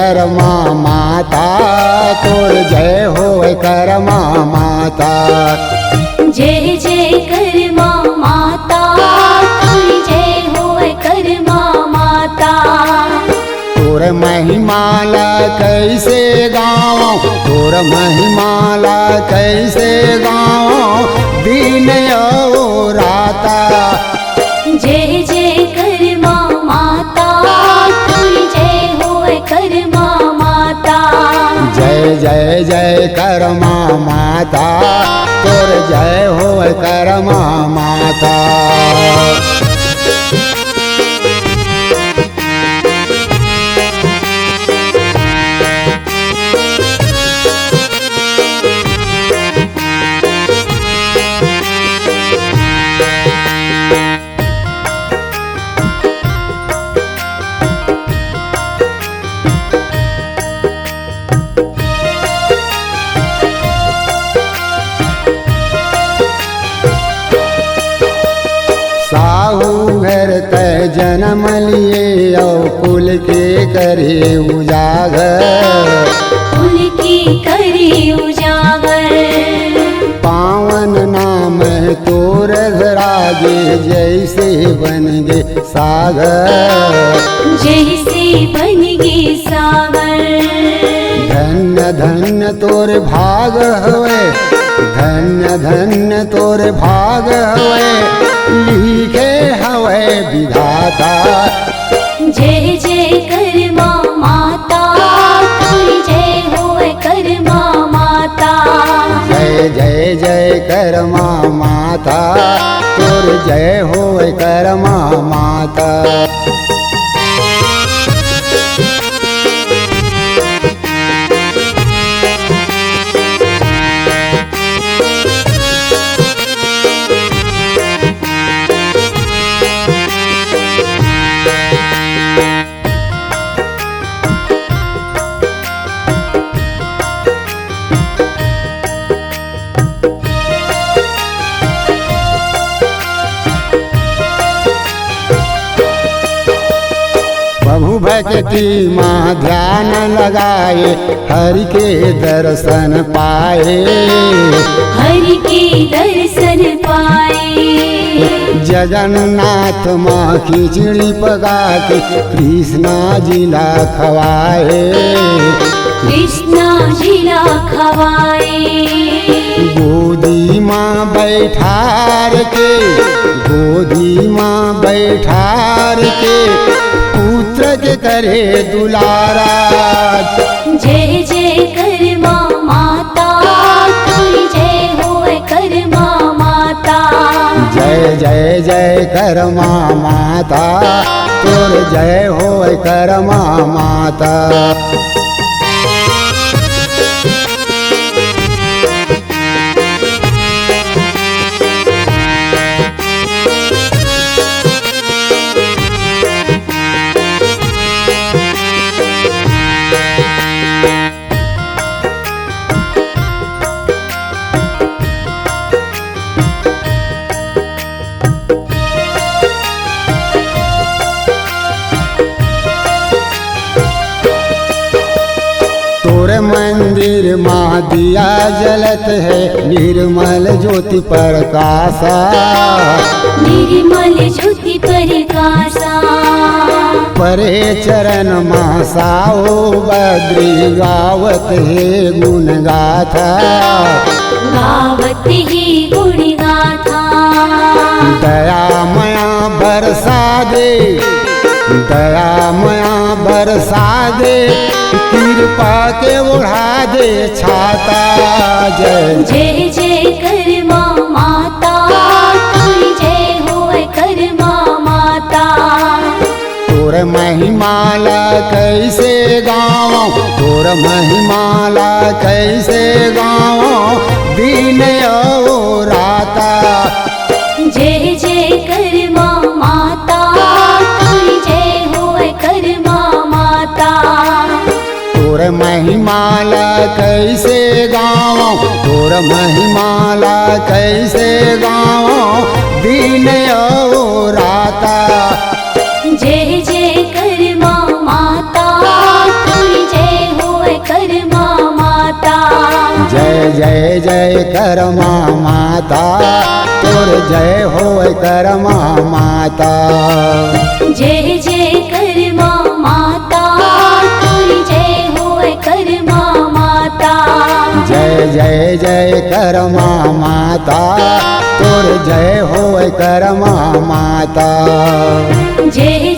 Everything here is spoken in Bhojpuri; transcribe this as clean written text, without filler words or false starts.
कर्मा माता, तोर जय होय कर्मा माता। जय जय कर्मा माता, तोरी जय होय कर्मा माता। तोर महिमाला कैसे गाँव, तोर महिमाला कैसे गाँव, दिन और राता। जय जय कर्मा माता, तोरी जय होय कर्मा माता। जय जय जय कर्मा माता, तोर जय होय कर्मा माता। साहू घर तय जन्म लिए और कुल के करे उजागर, कुल की करी उजागर। पावन नाम तोर धरागे, जैसे बन गे सागर, जैसे बन गे सागर। धन्य धन्य तोर भाग हवे, धन्य धन्य तोर भाग हवे, लिखे हवे विधाता। जय जय कर्मा माता, तोरी जय होय कर्मा माता। जय जय जय कर्मा माता, तोर जय होय कर्मा माता। प्रभु भक्ति माँ ध्यान लगाए, हरि के दर्शन पाए, हरि के दर्शन पाए। जगन्नाथ माँ खिचड़ी पका के कृष्णा जिला खवाए, कृष्णा जिला खवाए। गोदी माँ बैठार के, गोदी माँ बैठार के, पुत्र के करे दुलारा। जय जय कर्मा माता, तोरी जय होय कर्मा माता। जय जय जय कर्मा माता, तोर जय होय कर्मा माता। तोर मंदिर माँ दिया जलत है, निर्मल ज्योति प्रकाशा, निर्मल ज्योति प्रकाशा। परे चरण माँ साओ बद्री, गावत है गुण गाथा, गावत ही गुण गाथा। दया मया बरसा दे, दया मया बरसा दे, कृपा के ओढ़ा दे छाता। जय जय जय कर्मा माता, तोरी जय होय कर्मा माता। तोर महिमाला कैसे गाँव, तोर महिमाला कैसे गाँव, दिन और राता। जय जय कर्मा माता, तोरी जय होय कर्मा माता। तोर महिमाला कैसे गाँव, तोर महिमाला कैसे गाँव, दिन और राता। जय जय कर्मा माता, तोरी जय करमा माता तोर जय होय करमा माता जय जय करमा माता तोरी जय होय करमा माता जय जय जय करमा माता तोर जय होय करमा माता जय